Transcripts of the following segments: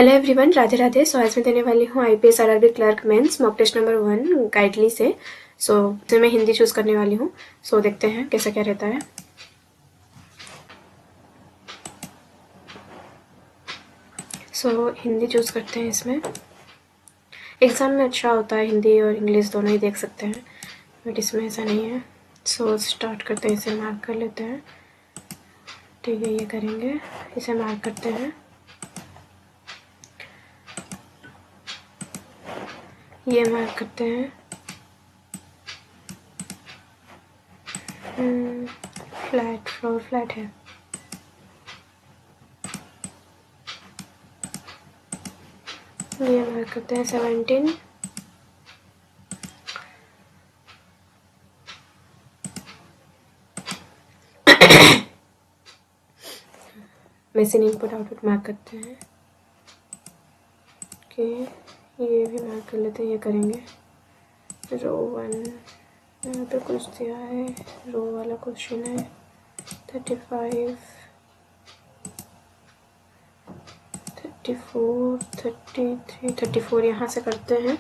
Hello everyone, Radhe Radhe. So आज मैं देने वाली हूँ IBPS RRB clerk mains mock test number 1 Guidely से। तो मैं हिंदी चूज़ करने वाली हूँ। सो देखते हैं कैसा क्या रहता है। हिंदी चूज़ करते हैं। इसमें एग्ज़ाम में अच्छा होता है, हिंदी और इंग्लिश दोनों ही देख सकते हैं, बट इसमें ऐसा नहीं है। स्टार्ट करते हैं। इसे मार्क कर लेते हैं। ठीक है, ये करेंगे। इसे मार्क करते हैं। ये मार्क करते हैं। फ्लैट, फ्लोर फ्लैट है। ये मार्क करते हैं 17। मशीन इनपुट आउटपुट मार्क करते हैं। ओके, ये भी मार्क कर लेते हैं। ये करेंगे रो 1। यहाँ पे कुछ दिया है, रो वाला क्वेश्चन है। 35, 34, 33, 34 यहाँ से करते हैं।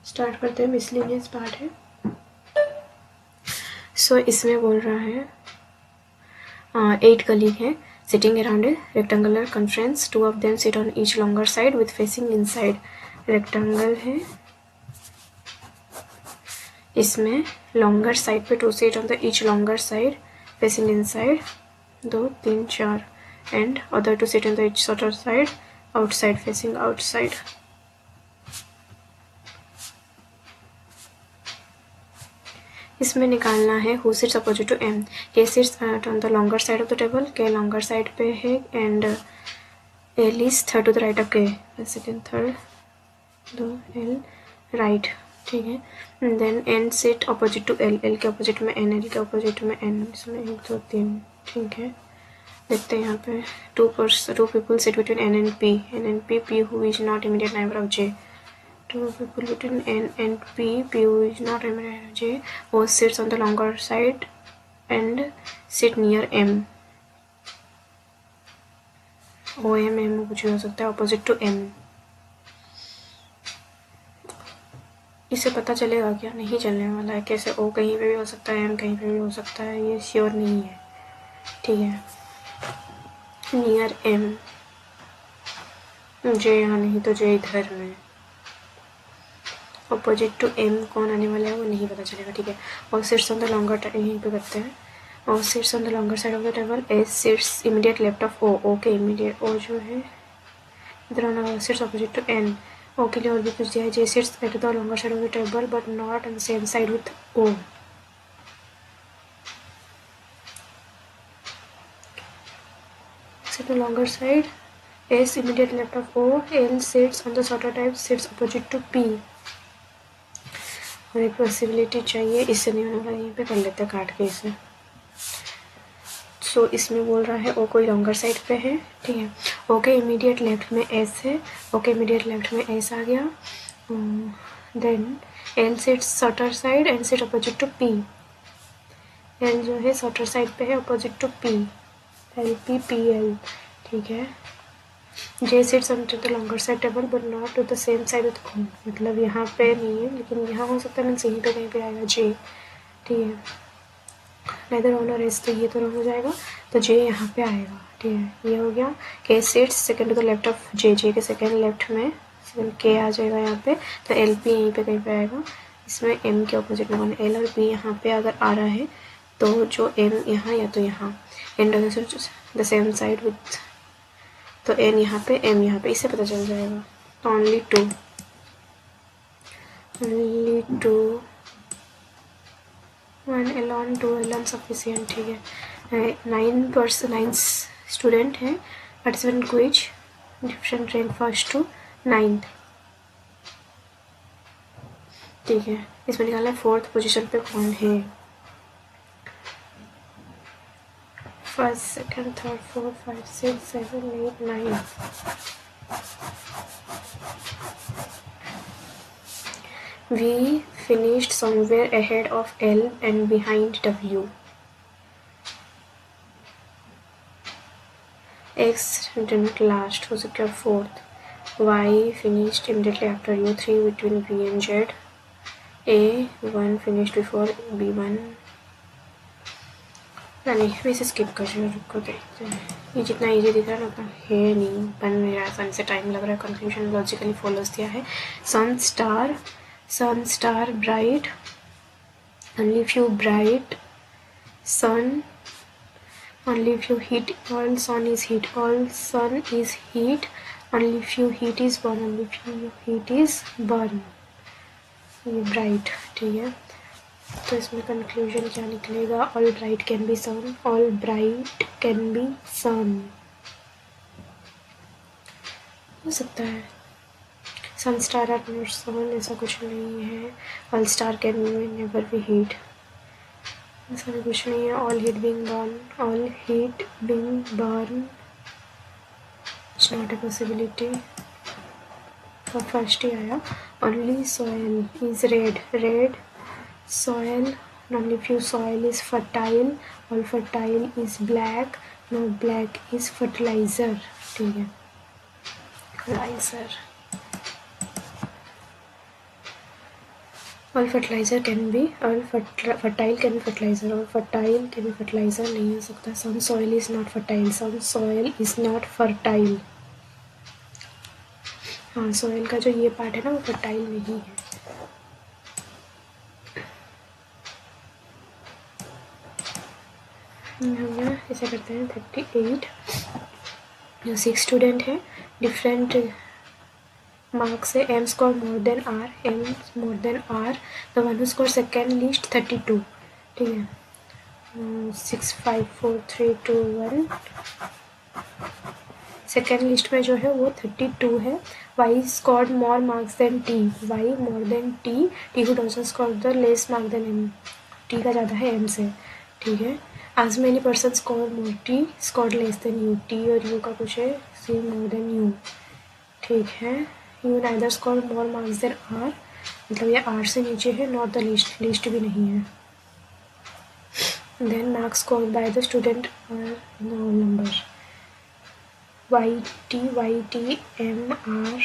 स्टार्ट करते हैं। मिसलिनियस पार्ट है। इसमें बोल रहा है 8 कलीग हैं sitting around a rectangular conference. 2 of them sit on each longer side with facing inside. Rectangle है। इसमें लॉन्गर साइड पे 2 seat on the each longer side facing inside 2, 3, 4 and other 2 seat on the each shorter side outside facing outside. इसमें निकालना है who sits opposite to M. K sits on the longer side of the table. K longer side पे है and L is third to the right of K. Second third, दो L right. ठीक है। Then N sit opposite to L. L के opposite में N, L के opposite में N. इसमें 1, 2, 3। ठीक है, देखते हैं यहाँ पे। Two people sit between N and P. N and P, P who is not immediate neighbour of J. 2 people between N and P, P who is not immediate J, who sits on the longer side and sit near M. O M M कुछ भी हो सकता है, opposite to M. इससे पता चलेगा क्या? नहीं चलने वाला है। कैसे? O कहीं पे भी हो सकता है, M कहीं पे भी हो सकता है, ये श्योर नहीं है। ठीक है, नियर M। J यहाँ नहीं तो J इधर में। अपोजिट टू एम कौन आने वाला है वो नहीं पता चलेगा। ठीक है, और सिट्स ऑन द लॉन्गर, यहीं पे करते हैं। और sits on the longer side of the table. S sits immediate left of O. O के इमीडिएट, ओ जो है इधर आना वाला। Sits opposite to N. O के लिए और भी कुछ दिया है। J sits at the longer side of the table but not on the same side with O. Sit longer side. S immediate left of O. L sits on the shorter type, seats opposite to P. और एक possibility चाहिए, इससे नहीं होने वाला, यहीं पे कर लेते हैं काट के इसे। इसमें बोल रहा है ओ कोई लॉन्गर साइड पे है। ठीक है, ओ के इमीडिएट लेफ्ट में एस है। ओ के इमीडिएट लेफ्ट में एस आ गया। Then L sits shorter side and sit opposite to P. L जो है शॉर्टर साइड पे है, opposite to P. L P P L. ठीक है, J sits on to the longer side table but not to the same side with O. मतलब यहाँ पे नहीं है, लेकिन यहाँ हो सकता है। मीन्स यहीं पे कहीं पे आएगा जे। ठीक है, नेदर ऑन और एस, तो ये तो रंग हो जाएगा, तो जे यहाँ पे आएगा। ठीक है, ये हो गया। K sits second to the left of J. J के सेकंड लेफ्ट में के आ जाएगा यहाँ पे, तो एल पी यहीं पे कहीं पे आएगा। इसमें एम के अपोजिट में कौन? एल और पी यहाँ पे अगर आ रहा है तो जो एम यहाँ या तो यहाँ, and the same side with, तो एन यहाँ पे एम यहाँ पे, इससे पता चल जाएगा। तो only two 1 alone 2 alone sufficient. ठीक है, 9 स्टूडेंट हैं। Participant quiz different rank 1st to 9th। ठीक है, इसमें निकालना है 4th पोजीशन पे कौन है। 1st, 2nd, 3rd, 4th, 5, 6, 7, 8, 9। We finished somewhere ahead of L and behind W. X did not last, हो सकता है 4th। Y finished immediately after U3 between V and Z. A1 finished before B1. नहीं वैसे skip कर रही हूँ, रुको देखते हैं। ये जितना इजी दिख रहा है ना उतना है नहीं, बन नहीं रहा, सन से टाइम लग रहा है। कंक्लूजन लॉजिकली फॉलोज दिया है। Sun star bright, only few bright, sun, only few heat, all sun is heat, only few heat is burn, only few heat is burn, ये ब्राइट, ठीक है। तो इसमें कंक्लूजन क्या निकलेगा? All bright can be sun, all bright can be sun हो सकता है। Sun star are not sun, ऐसा कुछ नहीं है। All star can never be heat, ऐसा भी कुछ नहीं है। All heat being burn, it's not a possibility. तो फर्स्ट ही आया। Only soil is red soil, only few soil is fertile, all fertile is black, no black is fertilizer, ठीक है। fertilizer, all fertilizer can be, all fertile can be fertilizer, all fertile can be fertilizer नहीं हो सकता। some soil is not fertile, some soil is not fertile, हाँ soil का जो ये part है ना वो fertile नहीं है। हम ऐसा करते हैं 38 जो 6 स्टूडेंट हैं, डिफरेंट मार्क्स है। M score more than R, the one who score second least 32, ठीक है। 6 5 4 3 2 1, सेकेंड लिस्ट में जो है वो 32 है। Y scored more marks than T, Y more than T, T would also score the less mark than M, T का ज़्यादा है एम से, ठीक है। as many persons score more, T scored less than U, T और U का कुछ है C more than U, ठीक है। U neither scored more marks than R, मतलब ये R से नीचे है, not the least भी नहीं है। then marks scored by the student are no number, YT M R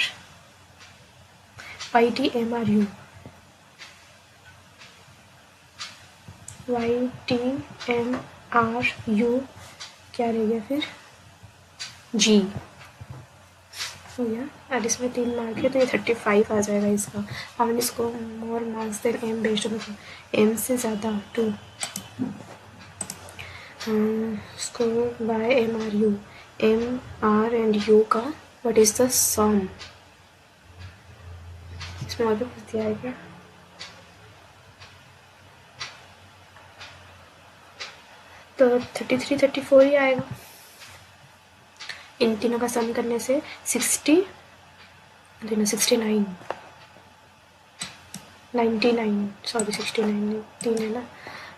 U, YT M R U क्या रह गया फिर? G हो गया। और इसमें 3 मार्क है तो ये 35 आ जाएगा इसका। हमने इसको more marks than M based on M से ज़्यादा 2 score by M R U, M R and U का व्हाट इज़ द सम, इसमें और भी कुछ दिया है क्या? तो 33 34 ही आएगा। इन तीनों का सम करने से 69 सॉरी 69 तीन है ना।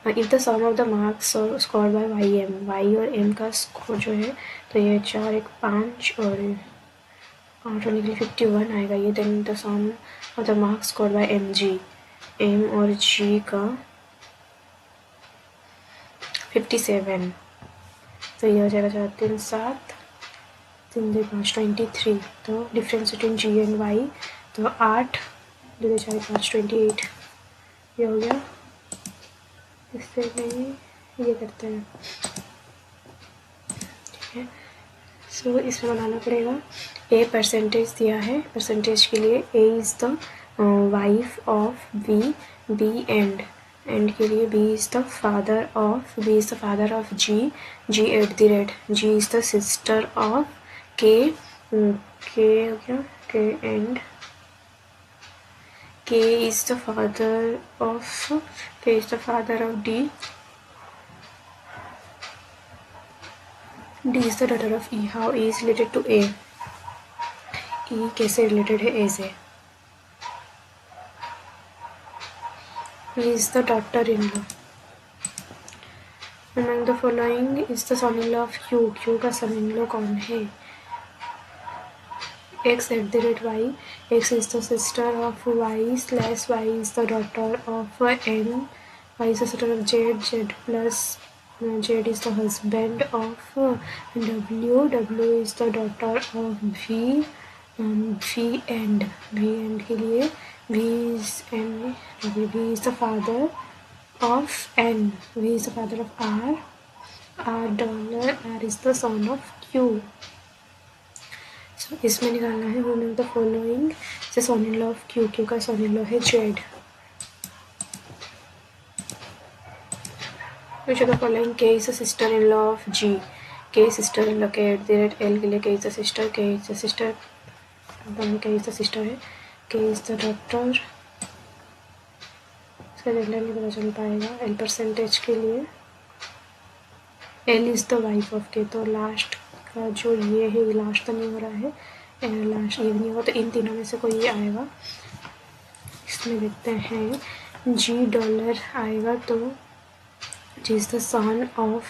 If the sum of the marks score by Y M, Y और एम का स्कोर जो है तो ये 4 1 5 और 8 होने के लिए 51 आएगा ये। Then the sum of the marks score by M G, M और जी का 57, तो ये हो जाएगा 4 3 7 3 2 5 23। तो difference between G and Y तो 8 2 4 5 28 ये हो गया। इससे नहीं ये करते हैं, ठीक है। सो इसमें बनाना पड़ेगा। ए परसेंटेज दिया है, परसेंटेज के लिए A is the wife of B, B and के लिए B is the father of G, G at the rate, G is the sister of K हो गया, K and K is the father of D. D is the daughter of E. How E is related to A? E कैसे related है A से? E is the daughter-in-law. Among the following is the son-in-law of Q. Q का son-in-law कौन है? X at the rate Y. X is the sister of Y slash Y is the daughter of N. Y is the sister of Z. Z plus Z is the husband of W. W is the daughter of V. V के लिए V is the father of N, V is the father of R, R is the son of Q. So इसमें निकालना है one of the following से son in law of Q का son in law है Z. Which of the following K is the sister in law of G? K sister in law K @ L के लिए K is the sister, K is the sister, दोनों K is the sister है, K is the daughter. इसका gender नहीं पता चल पाएगा. L percentage के लिए L is the wife of K. तो लास्ट का जो ये है, ये लास्ट तो नहीं हो रहा है, लास्ट ये भी नहीं होगा, तो इन तीनों में से कोई ये आएगा. इसमें देखते हैं $G आएगा तो G is the son of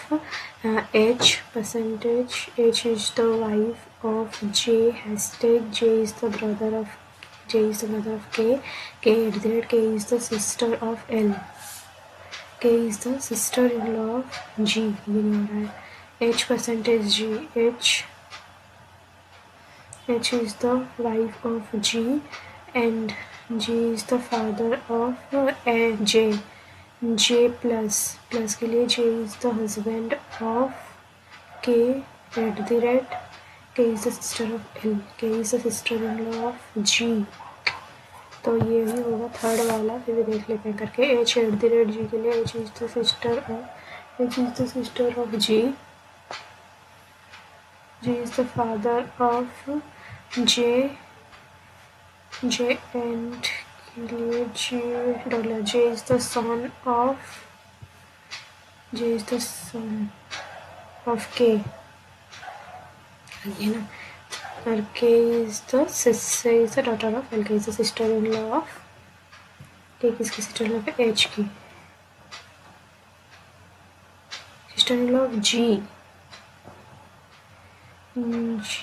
H percentage, H is the wife of J hashtag, J is the brother of K, K @ K is the sister of L, K is the sister-in-law of G. ये नहीं हो रहा है. H percentage G, H is the wife of G and G is the father of J. J plus के लिए J is the husband of K @ K is the sister of L, K is the sister-in-law of G. तो ये भी होगा third वाला. फिर भी देख लेते हैं करके. H @ G के लिए H is the sister of G, G is the father of J and के लिए J is the son of K, ये ना. और K is the daughter of L, K is the sister-in-law of K, किसकी sister-in-law है? H की sister-in-law of G. G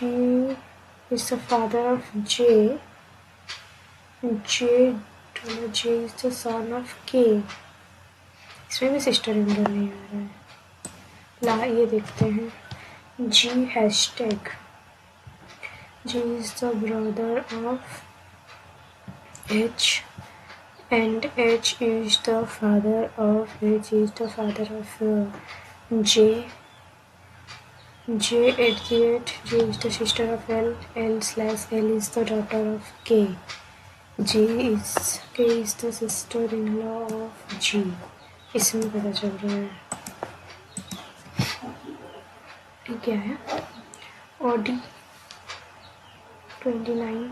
is the father of J is the son of K. इसमें भी sister-in-law नहीं आ रहा है. ये देखते हैं. G hashtag, G is the brother of H and H is the father of J is the sister of L, L is the daughter of K, K is the sister-in-law of G. इसमें पता चल रहा है. क्या है? OD 29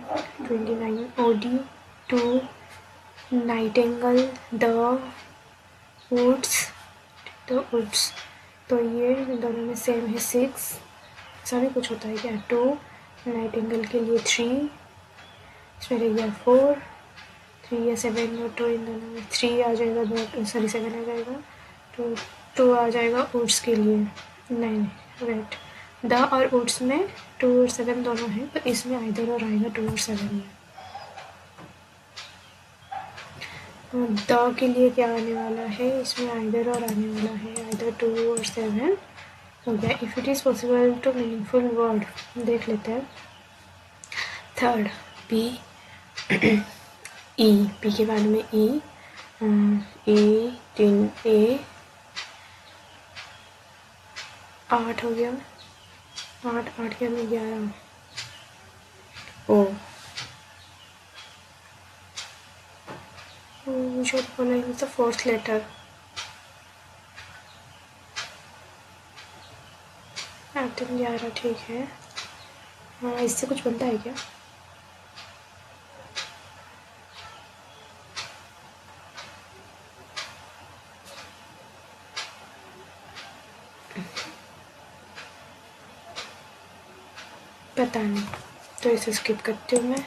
OD to Nightingale the woods. तो ये दोनों में सेम है 6. सभी कुछ होता है क्या? 2 नाइटिंगेल के लिए 3, इसमें रह गया 4, 3 या 7 और 2, इन दोनों में 3 आ जाएगा, 7 आ जाएगा, तो 2 आ जाएगा ओट्स के लिए. नहीं वेट, द और ओट्स में 2 और 7 दोनों हैं, तो इसमें आइदर और आएगा 2 और 7 में. द के लिए क्या आने वाला है? इसमें आइदर और आने वाला है, आइदर 2 और 7 हो गया. If it is possible to meaningful word देख लेते हैं. थर्ड पी ई, पी के बाद में ई, ए 3 ए 8 हो गया, 8 के में 11 ओ जो बोला है तो 4th लेटर. 8 3 11 ठीक है. हाँ, इससे कुछ बनता है क्या? पता नहीं, तो इसे स्किप करती हूँ मैं.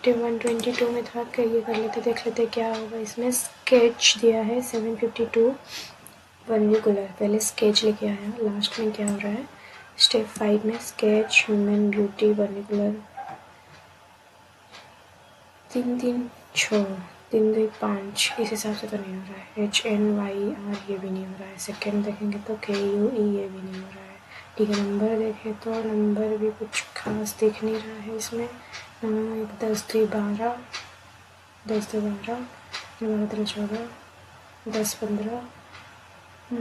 3122 में था कि ये कर लेते, देख लेते क्या होगा. इसमें स्केच दिया है 752 वर्निकुलर. पहले स्केच लेके आया, लास्ट में क्या हो रहा है? स्टेप 5 में स्केच ह्यूमन ब्यूटी वर्निकुलर 3 3 6 3 2 5. इस हिसाब से तो नहीं हो रहा है. HNYR ये भी नहीं हो रहा है. सेकेंड देखेंगे तो KUE ये भी नहीं हो रहा है. ठीक है, नंबर देखें तो नंबर भी कुछ खास दिख नहीं रहा है इसमें। 10 3 12, 10 3 12, 12 13 14, 10 15,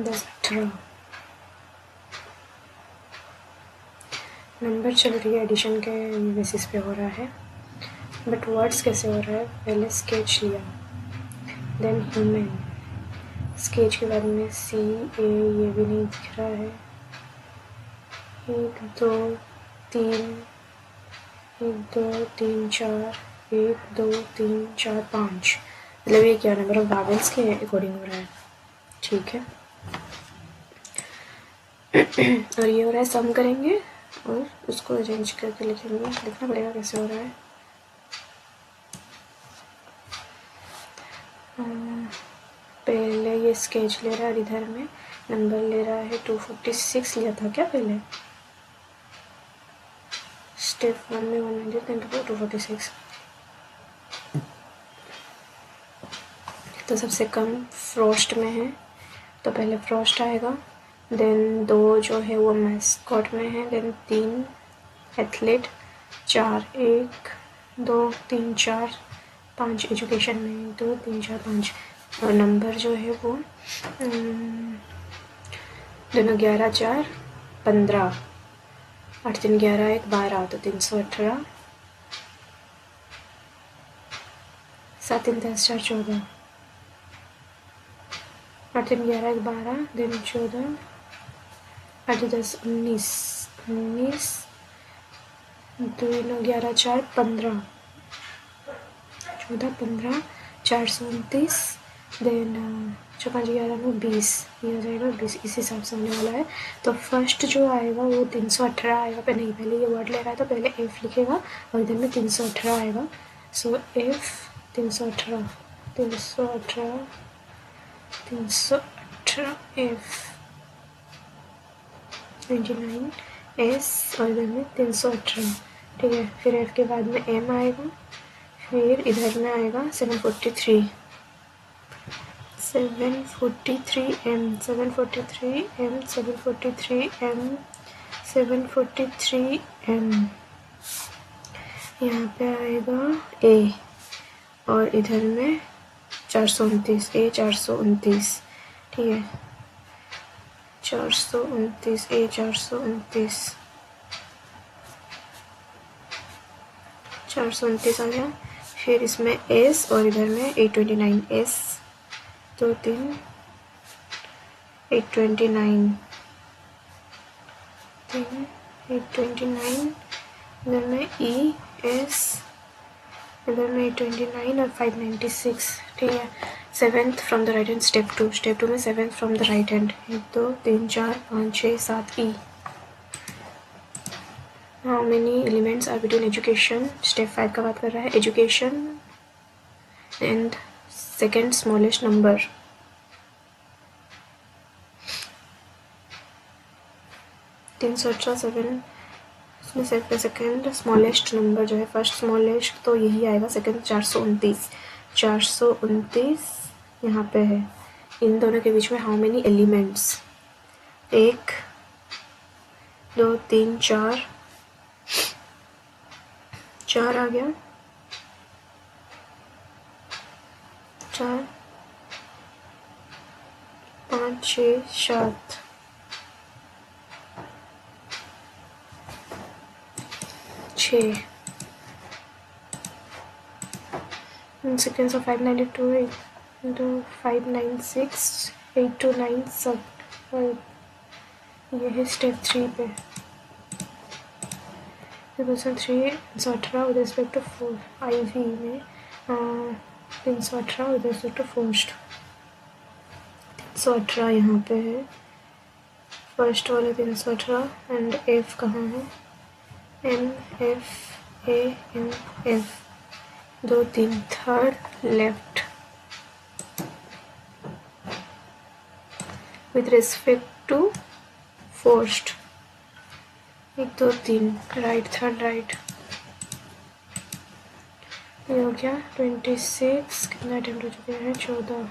10 18 नंबर। चलो ठीक है, एडिशन के बेसिस पे हो रहा है, बट वर्ड्स कैसे हो रहा है? पहले स्केच लिया, देन ह्यूमन, स्केच के बाद में सी ए, ये भी नहीं दिख रहा है। 1 2 3, 1 2 3 4, 1 2 3 4 5, मतलब ये क्या नंबर ऑफ वावेल्स के अकॉर्डिंग हो रहा है। ठीक है और ये हो रहा है, सम करेंगे और उसको अरेंज करके लिखेंगे। लिखना पड़ेगा कैसे हो रहा है। पहले ये स्केच ले रहा है, इधर में नंबर ले रहा है 246 लिया था क्या पहले? स्टेप 1 में 100 246, तो सबसे कम फ्रॉस्ट में है, तो पहले फ्रॉस्ट आएगा, देन 2 जो है वो मैस्कॉट में है, देन 3 एथलीट, 4 1 2 3 4 5 एजुकेशन में, 2 3 4 5, और नंबर जो है वो दोनों 11 4 15, 8 3 11 1 12, तो 318, 7 3 10 4 14, 8 3 11 1 12, दिन 14, 8 10 19, 19 2 9 11 4 15, 14 15, 429, देन 4 5 11 में 20, ये हो जाएगा 20, इस हिसाब से होने वाला है। तो फर्स्ट जो आएगा वो 318 आएगा। पे नहीं, पहले ये वर्ड ले रहा है तो पहले एफ लिखेगा और इधर में 318 आएगा। सो एफ 318, 318, 318 एफ 99 एस और इधर में 318। ठीक है, फिर एफ के बाद में एम आएगा, फिर इधर में आएगा 743, 743 एम, 743 एम, 743 एम, 743 एम, यहाँ पे आएगा ए और इधर में 429 ए, 429। ठीक है, 429 ए, 429, 429 आ गया। फिर इसमें एस और इधर में 829 एस, 2 3 829, 3 829, इधर में ई एस, इधर में 829 और 596। ठीक है, 7th from the right hand, step 2, step 2 में 7th from the right hand, 1 2 3 4 5 6 7 E. How many elements are between education, step 5 का बात कर रहा है, education and second smallest number. तीन सौ 7, उसमें सेकेंड स्मॉलेस्ट नंबर जो है, फर्स्ट स्मॉलेस्ट तो यही आएगा, सेकेंड 429, 429 यहाँ पे है। इन दोनों के बीच में हाउ मेनी एलिमेंट्स, 1 2 3 4, 4 आ गया, 4 5 6 7, 6 seconds of 592 into 596 829 सब। ये है स्टेप 3 पे, 318 विद रिस्पेक्ट टू 4 IV में 318 विद रिस्पेक्ट टू फर्स्ट, 318 यहाँ पे है, फर्स्ट वाले 318, एंड एफ कहाँ है, M F A M F, 2 3 third left with respect to first, 1 2 3 right, third right. ये हो गया 26, कितना अटेम्प्ट हो चुके हैं, 14,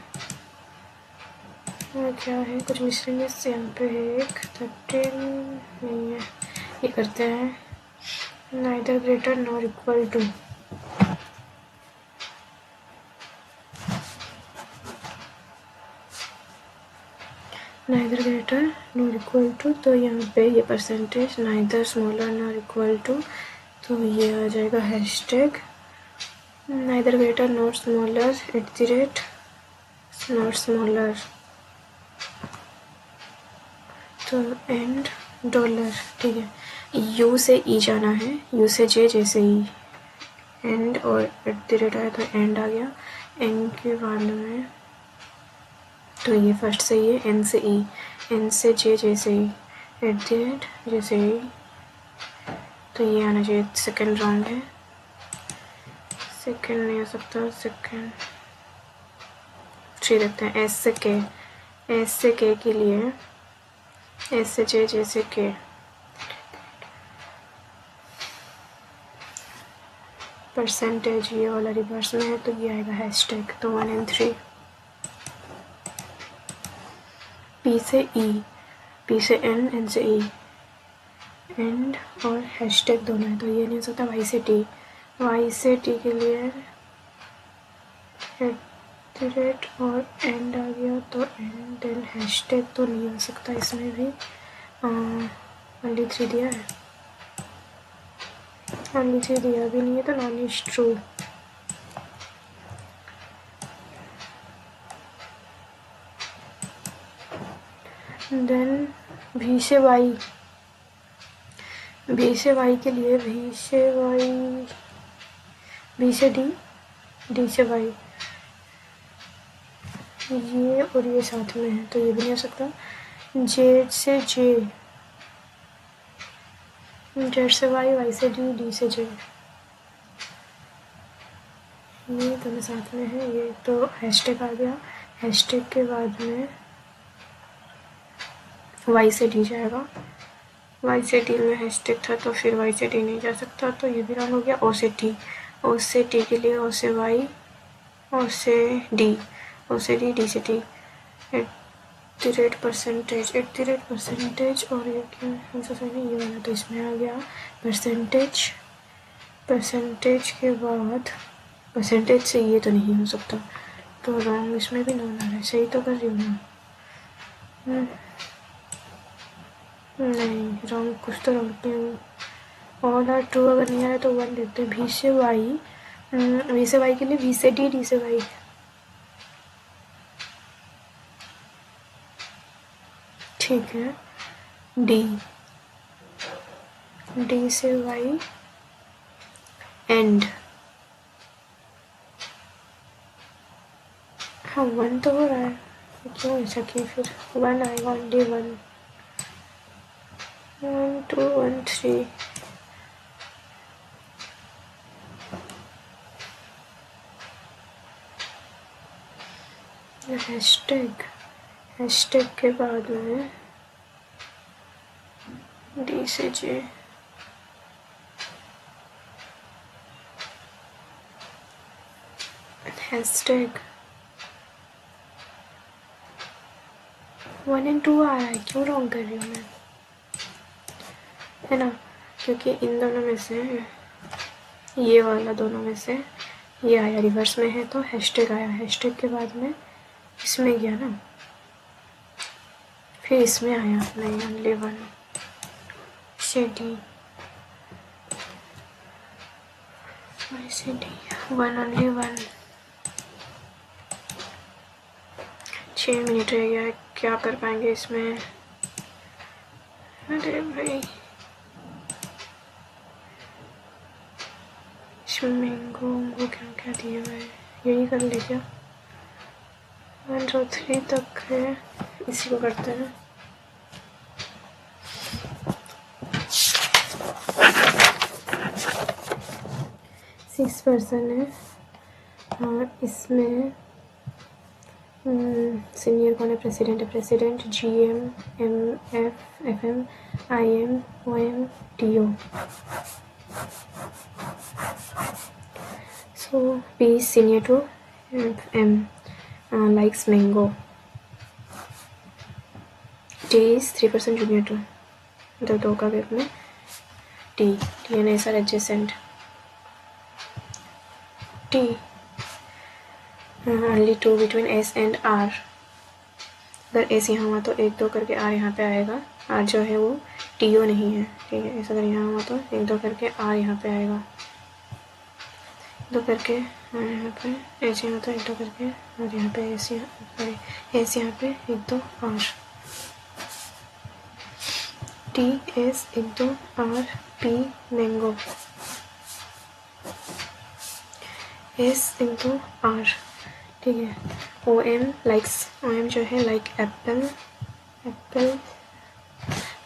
क्या है, कुछ मिसलेनियस यहाँ पे है एक 13 नहीं है, ये करते हैं neither greater nor equal to, neither greater nor equal to, तो यहाँ पे ये percentage neither smaller nor equal to, तो ये आ जाएगा hashtag neither greater not smaller @ not smaller, तो एंड डॉलर, ठीक है। यू से ई जाना है, यू से जे जैसे ई, एंड और @ आया तो एंड आ गया, एन के बाद में तो ये फर्स्ट से ही है, एन से ई, एन से जे जैसे ई, @ जैसे ई, तो ये आना चाहिए। सेकंड रॉन्ग है, सेकंड नहीं हो सकता, सेकंड 3 देखते हैं। एस से के, एस से के के लिए एस से जे जैसे के, परसेंटेज ये वाला रिवर्स में है तो ये आएगा हैशटैग, तो 1 and 3। पी से ई, पी से एन, एन से ई, एंड और हैशटैग दोनों है तो ये नहीं हो सकता। वाई से टी, वाई से टी के लिए @ और एंड आ गया तो एंड, देन हैशटैग तो नहीं हो सकता इसमें भी, ओनली 3 दिया है, ओनली 3 दिया भी नहीं है तो नॉन इज ट्रू। देन भी से वाई, भी से वाई के लिए भी से वाई, भी से डी, डी से वाई, ये और ये साथ में है तो ये भी नहीं हो सकता। जेड से जे, जेड से वाई, वाई से डी, डी से जे, ये दोनों साथ में है, ये तो हैशटैग आ गया। हैशटैग के बाद में वाई से डी जाएगा, वाई से डी में हैशटैग था तो फिर वाई से डी नहीं जा सकता तो ये भी रॉन्ग हो गया। ओ से टी, ओ से टी के लिए ओ से वाई, ओ से डी, ओ से डी, डी से टी, @ परसेंटेज, @ परसेंटेज, और ये क्या आंसर सही नहीं, ये वाला तो इसमें आ गया परसेंटेज, परसेंटेज के बाद परसेंटेज से ये तो नहीं हो सकता तो रॉन्ग, इसमें भी नॉन आ रहा है, सही तो कर रही हूँ मैं, नहीं रॉन्ग, कुछ तो रॉन्ग नहीं हूँ। ऑल आर ट्रू अगर नहीं आ रहा तो 1 देते हैं। भी से वाई, वी से वाई के लिए वी से डी, डी से वाई, ठीक है। डी, डी से वाई, एंड, हाँ 1 तो हो रहा है, क्यों ऐसा किया फिर, 1 आएगा, ओनली 1, 1 2 1 3, हैशटैग, हैशटैग के बाद में डी से जे, हैशटैग 1 and 2 आ रहा है, क्यों रॉन्ग कर रही हूँ मैं, है ना, क्योंकि इन दोनों में से, ये वाला दोनों में से ये आया रिवर्स में है तो हैशटैग आया, हैशटैग के बाद में इसमें गया ना, फिर इसमें आया, नहीं ओनली 1 से डी, वाई से डी, 1 ओनली 1। 6 मिनट रह गया है, क्या कर पाएंगे इसमें, अरे भाई इसमें मैंगो क्या क्या दिया हुआ है, यही कर ले क्या, 1 2 3 तक है, इसी को करते हैं। सिक्स पर्सन है और इसमें सीनियर कौन है, प्रेसिडेंट है, president GM MF FM IM OM TO, so P is senior to M, likes mango, T is 3% junior to, मतलब 2 का gap में T and S are adjacent. T only 2 between S and R. अगर S यहाँ हुआ तो 1 2 करके R यहाँ पे आएगा. R जो है वो TO नहीं है, ठीक है. ऐसा अगर यहाँ हुआ तो 1 2 करके R यहाँ पे आएगा, 2 करके यहाँ पे S यहाँ तो 1 2 करके और यहाँ पे S यहाँ पे 1 2 R. T S into R P mango. S into R, ठीक है. OM जो है like apple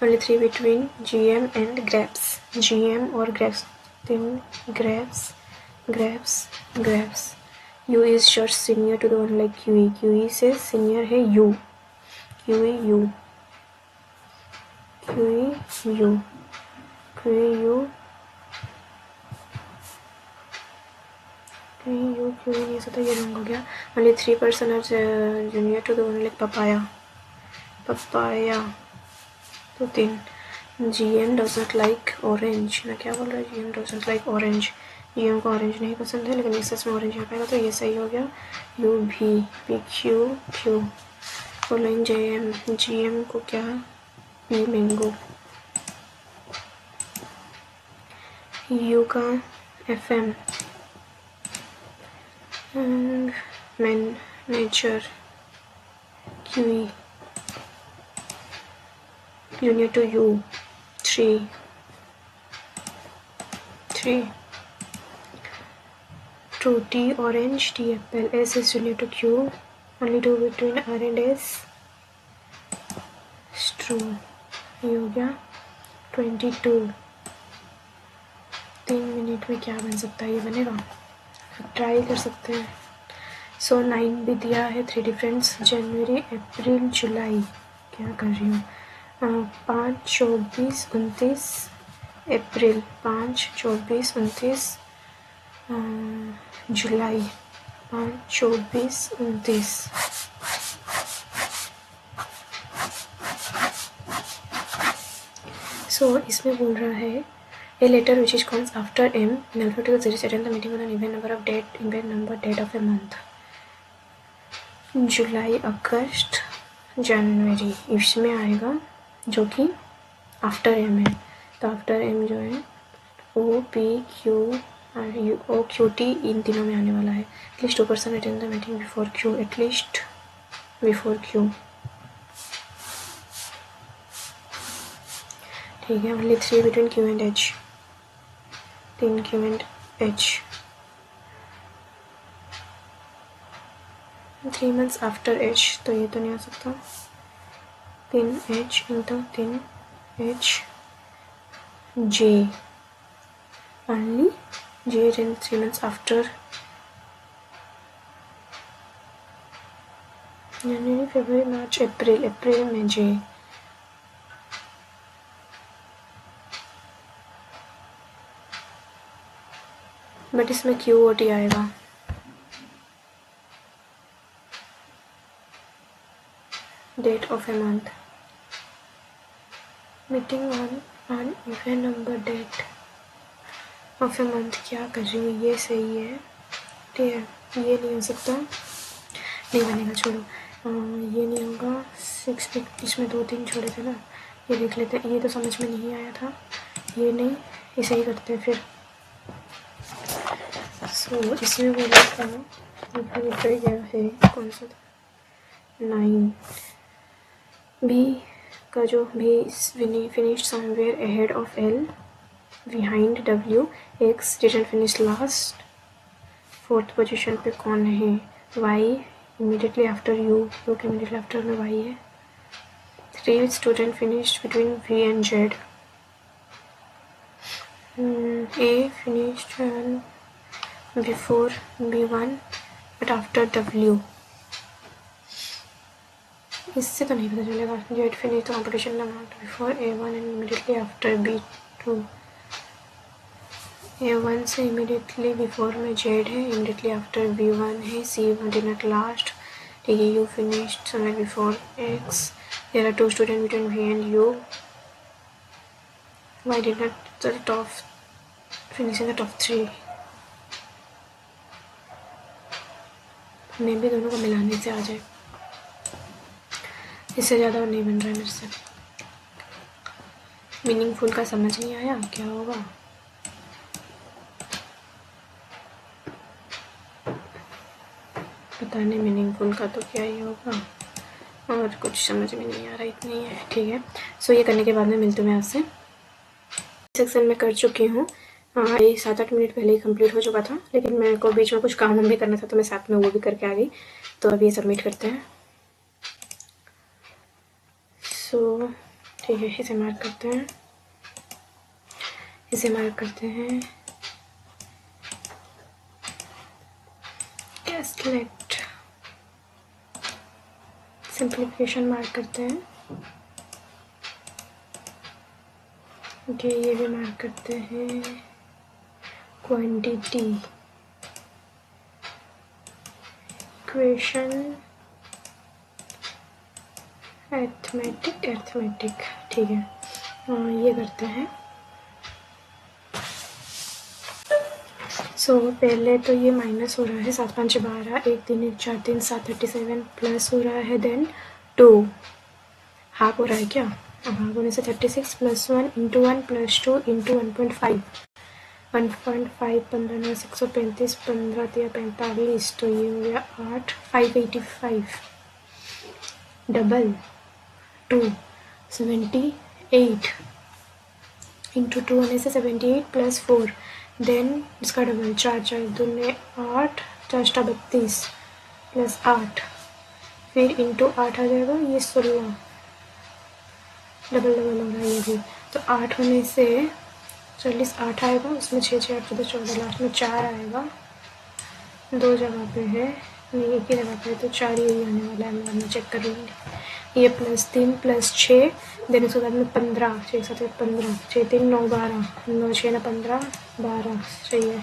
only 3 between GM and grapes. GM और grapes, तीन grapes. U is short senior to the one like QE. QE से senior है U. QE नहीं सकता, ये रंग हो गया. Only 3% are junior to the one like papaya. तो 3. GM does not like orange. मैं क्या बोल रहा हूँ? GM does not like orange. GM को ऑरेंज नहीं पसंद है, लेकिन इससे में ऑरेंज यहाँ पे आएगा तो ये सही हो गया. U V P Q following GM को क्या? P mango. U का FM nature. QE junior to U 3. To T orange, T apple. S is junior to Q, only 2 between R and S. Straw. ये हो गया 22. 3 minute में क्या बन सकता है? ये बनेगा, ट्राई कर सकते हैं. सो 9 भी दिया है. 3 डिफरेंस जनवरी अप्रैल जुलाई. क्या कर रही हूँ? 5 24 29 अप्रैल, 5 24 29 जुलाई, 5 24 29. सो इसमें बोल रहा है a letter which is comes after M in alphabetical series attend the meeting on an even number date of a month. जुलाई, अगस्त, जनवरी इसमें आएगा जो कि आफ्टर एम है. तो आफ्टर एम जो है OPQ इन तीनों में आने वाला है. At least 2% attend the meeting before Q. At least before Q, ठीक है. Only 3 between Q and H. 3 Q and H. 3 months after H, तो ये तो नहीं आ सकता. 3 H into 3 H J. only J in 3 months after जनवरी फरवरी मार्च अप्रैल में J. बट इसमें QOT आएगा. Date of a month. Meeting on even number date of a month. क्या कर रही हूँ? ये सही है, ठीक है. ये नहीं हो सकता, नहीं बनेगा, छोड़ो. ये नहीं होगा. 6 इसमें 2-3 छोड़े थे ना, ये देख लेते हैं. ये तो समझ में नहीं आया था, ये नहीं, इसे ही करते हैं फिर. सो इसमें बोला था गया है कौन सा 9. B का जो B finished somewhere ahead of L, behind W. X didn't finish last. 4th position पे कौन है? Y immediately after U. U के immediately after में Y है. 3 student finished between V and Z. A finished before B1 but after W. इससे तो नहीं पता चलेगा. Z finished the competition amount before A1 and immediately after B2. A1 से immediately before में Z है, immediately after B1 है. C did not last, ठीक है. U finished somewhere before X, There are 2 students between V and U. Why did not the top finish in the top 3? मे भी दोनों को मिलाने से आ जाए, इससे ज़्यादा और नहीं बन रहा है मेरे से। मीनिंगफुल का समझ नहीं आया, क्या होगा? पता नहीं मीनिंगफुल का तो क्या ही होगा, और कुछ समझ में नहीं आ रहा, इतना ही है। ठीक है, सो ये करने के बाद में मिलती हूँ मैं आपसे। सेक्शन में कर चुकी हूँ, ये 7-8 मिनट पहले ही कंप्लीट हो चुका था, लेकिन मेरे को बीच में कुछ काम भी करना था तो मैं साथ में वो भी करके आ गई। तो अभी ये सबमिट करते हैं। सो ठीक है, इसे मार्क करते हैं, इसे मार्क करते हैं, कैस्लेट सिंप्लीफिकेशन मार्क करते हैं। ओके, ये भी मार्क करते हैं, क्वांटिटी इक्वेशन अर्थमेटिक। ठीक है, ये करते हैं। सो पहले तो ये माइनस हो रहा है, 7 5 12, 1 3 1 4 3 7 37, प्लस हो रहा है, देन 2 हाफ हो रहा है क्या? अब हाफ होने से 36 प्लस 1 इंटू 1 प्लस 2 इंटू 1.5, 1.5 15 9 635, 15 3 45, तो ये हो गया 8 585, डबल 2 78 इंटू 2 होने से 78 प्लस 4, देन इसका डबल 4 4 दूने 8 4 32 प्लस 8, फिर इंटू 8 आ जाएगा, ये 16, डबल हो रहा है ये भी। तो 8 होने से 40 8 आएगा, उसमें 6 6 8 14, लास्ट में 4 आएगा, 2 जगह पे है, नहीं एक ही जगह पे है, तो 4 यही आने वाला है। मैं चेक कर लूँगी। ये प्लस 3 प्लस 6, देन उसके बाद में 15, 6 7 15, 6 3 9 12, 9 6 15 12, सही है।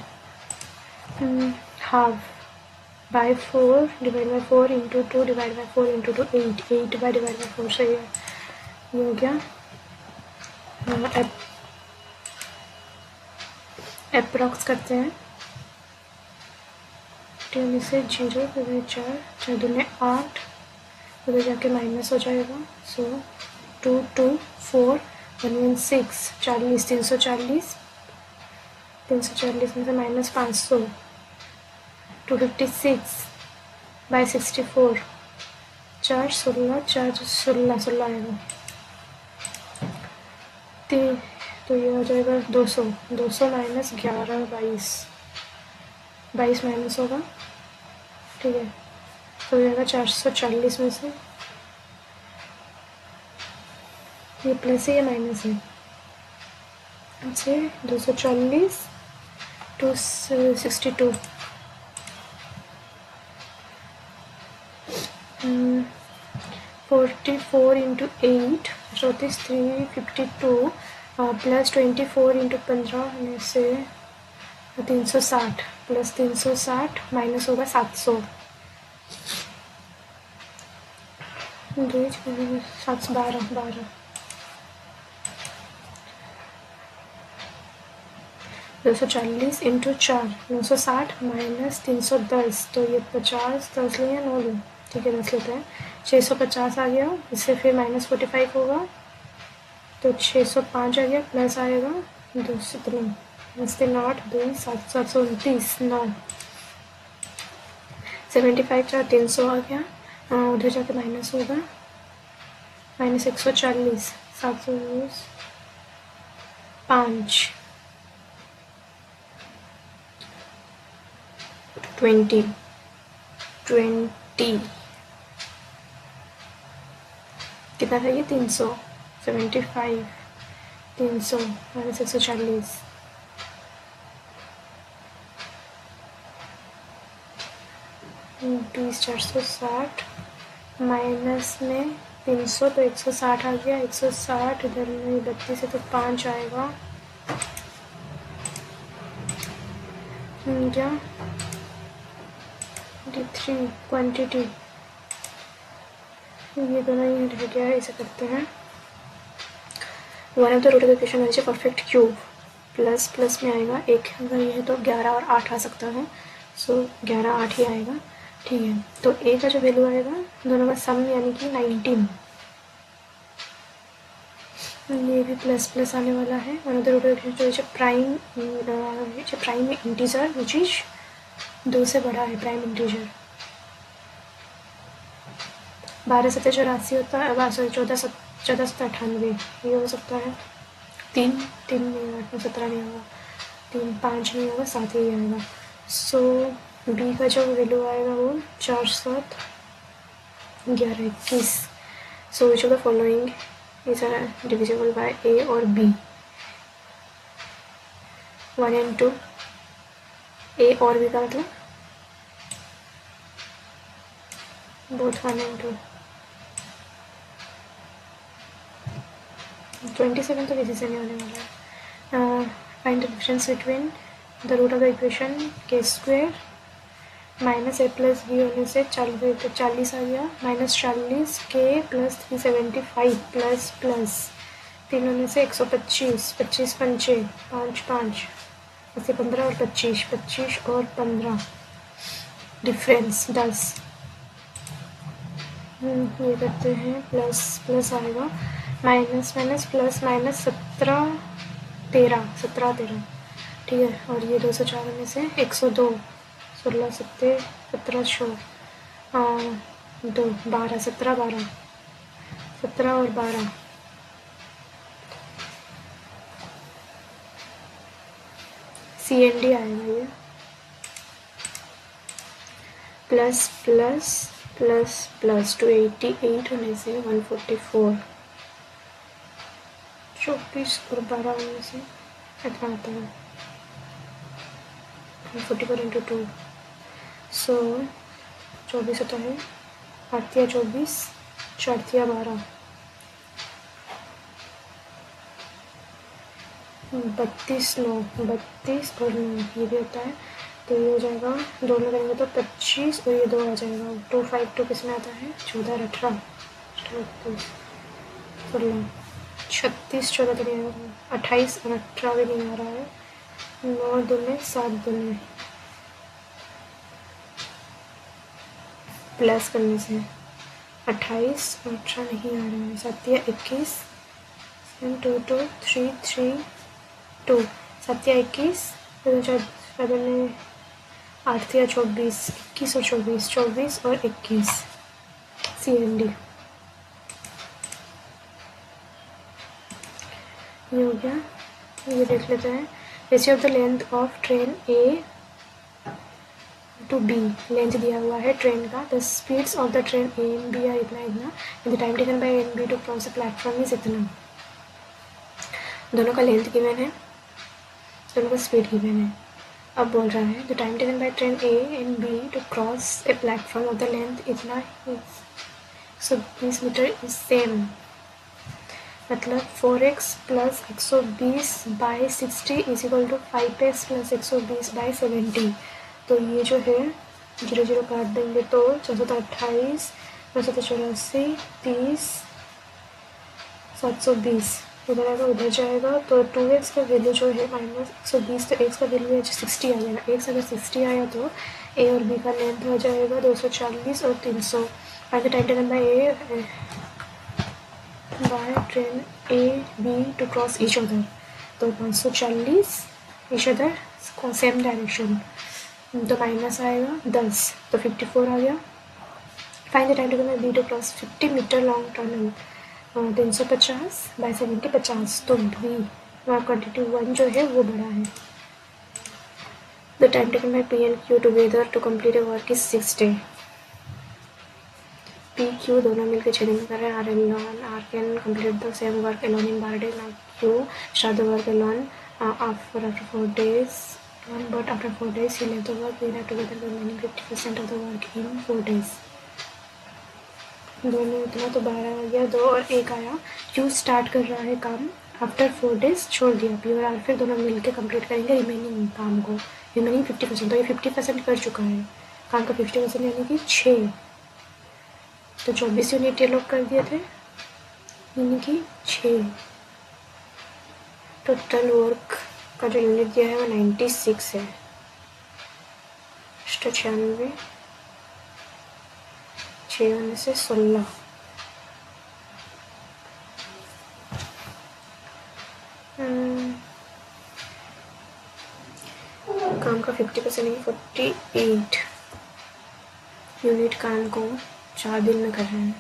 Half by 4 divide by 4 into 2 divide by 4 into 2 8, 8 by divide by 4, सही है। ये हो गया। अप्रॉक्स करते हैं, 10 से 0 फिर 4 4 दूने 8, उधर जाके माइनस हो जाएगा, सो 2 2 4 1 1 6 40 340, 340 में से माइनस 500, 256 बाय 64, 4 16 4 16 16 आएगा, तो ये हो जाएगा 200 200 माइनस 11 22 माइनस होगा, ठीक है। तो हो जाएगा 440 में से, ये प्लस है ये माइनस है, अच्छे 240 262, 44 इंटू 8 34 352, प्लस 24 इंटू 15 में से 360, प्लस 360 माइनस होगा 700, 712 240 इंटू 4 960 माइनस 310, तो ये 50 10 लें या 9 लें, ठीक है 10 लेते हैं, 650 आ गया, इससे फिर माइनस 45 होगा, तो 605 आ गया, प्लस आएगा 203 8 2 7 729 9 75 4 300 आ गया, उधर जाके माइनस होगा, माइनस 140 720 5 20 कितना था ये 300 75 300 माइनस 140 20 460 माइनस में 300, तो 160 आ गया, 160 इधर में 32 है तो 5 आएगा, क्या 23 क्वांटिटी ये दोनों ही रह गया है, इसे करते हैं। One of the root of the equation is perfect cube, plus plus में आएगा एक, अगर ये है तो 11 और 8 आ सकता है, सो 11 8 ही आएगा, ठीक है। तो ए का जो वैल्यू आएगा दोनों का सम यानी कि 19, ये भी प्लस प्लस आने वाला है। One of the root of जो प्राइम इंटीजर विच इज 2 से बड़ा है, प्राइम इंटीजर। 12 7 84 होता है, सॉरी 14 7 98, ये हो सकता है। 3 3 नहीं होगा, 17 नहीं होगा, 3 5 नहीं होगा, 7 ही आएगा। सो बी का जो वैल्यू आएगा वो 4 7 11 21। So which of the following is divisible by A और बी? 1 and 2, ए और बी का मतलब बोथ 1 and 2। 27 तो किसी से नहीं होने वाला है। Find the difference between the root of the equation के square minus A plus B होने से 40 आ गया, माइनस 40 के प्लस 375 प्लस प्लस 3 होने से 125, 25 पंचे 5 5 ऐसे 15 और 25, 25 और 15, डिफरेंस 10। ये करते हैं, प्लस प्लस आएगा, माइनस माइनस प्लस माइनस 17 13 17 13, ठीक है। और ये 204 में से 102, 16 17 17 2 12 17 12 17 और 12, CND आएगा ये। प्लस प्लस प्लस प्लस 288 होने से 144, 24 और 12 होने से इतना आता है 144 इंटू 2। सो 24 होता है, 8 या 24, 4 या 12, 32 9 32 और 9 ये भी होता है। तो ये हो जाएगा, दोनों करेंगे तो 25 और ये 2 आ जाएगा। 2 5 2 किस में आता है? 14 18 38 16 36 14 तो नहीं आ रहा, 28 और 18 भी नहीं आ रहा है, 9 दूने 7 दूने प्लस करने से 28 और 18 नहीं आ रहा है, 7 या 21 2 2 3 3 2 7 या 21 फिर 8 या 24 21 और 24 24 और 21, CND ये हो गया। ये देख लेते हैं, ratio of the length of train A to B, length दिया हुआ है ट्रेन का, the speeds of the train A and B are इतना इतना, in the time taken by A and B to cross the platform is इतना। दोनों का length given है, दोनों का स्पीड गिवन है। अब बोल रहा है the time taken by train A and B to cross a platform of the length इतना, सो 20 मीटर इज सेम, मतलब 4x plus 120 by 60 is equal to 5x plus 120 by 70। तो ये जो है 0 0 काट देंगे तो 428 84 30 720, इधर आएगा उधर जाएगा, तो 2x का वैल्यू जो है माइनस 120, तो x का वैल्यू है 60 आ जाएगा। x अगर 60 आया तो a और b का लेंथ हो जाएगा 240 और 300। By the time taken by A by train A B to cross each other, तो 540 ईच अदर सेम डायरेक्शन, तो माइनस आएगा 10, तो 54 आ गया। Find the time taken by B to cross 50 metre long tunnel, 350 by 70 50, तो B quantity 1 जो है वो बड़ा है। The time taken by P and Q together to complete a work is 6 day. P Q दोनों मिलकर 6 दिन में कर रहे हैं। R and R can complete the same work alone in 12 days, now Q start the work alone after 4 days, but after 4 days he left the work, we have together the remaining 50% of the work in 4 days। दोनों इतना तो 12 आ गया, 2 और 1 आया। Q start कर रहा है काम, आफ्टर 4 days छोड़ दिया पी और आर, फिर दोनों मिलकर कंप्लीट करेंगे रिमेनिंग काम को, रिमेनिंग 50%। तो ये 50% कर चुका है काम का, 50% यानी कि 6, तो 24 यूनिट ये लोग कर दिए थे, यानी कि 6। टोटल वर्क का जो यूनिट दिया है वो 96 है। 96, 6 से 16। काम का 50% नहीं, 48 यूनिट काम को 4 दिन में कर रहे हैं।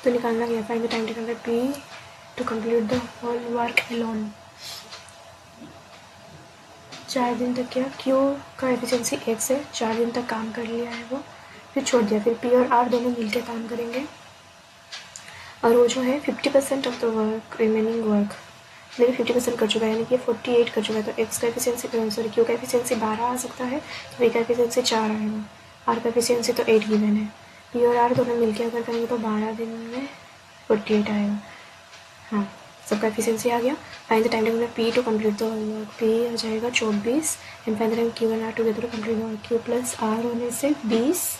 तो निकालना गया, find the time taken by P to complete the whole work alone. 4 दिन तक किया, क्यू का एफिशिएंसी x है, 4 दिन तक काम कर लिया है वो, फिर छोड़ दिया। फिर p और r दोनों मिलकर काम करेंगे, और वो जो है 50% of the work, remaining work मेरे 50% कर चुका है, यानी कि 48 कर चुका है। तो x का एफिशिएंसी, सॉरी क्यू का एफिशिएंसी 12 आ सकता है, तो v का एफिशिएंसी 4 आएगा, r का एफिशिएंसी तो 8 गिवन है। p और r दोनों मिलकर अगर करेंगे तो 12 दिन में 48 आएगा। हाँ, सबका एफिशिएंसी आ गया। Find the time taken by p to complete the whole work. p आ जाएगा 24 and find the time q एंड r together to complete the work. q plus r होने से 20,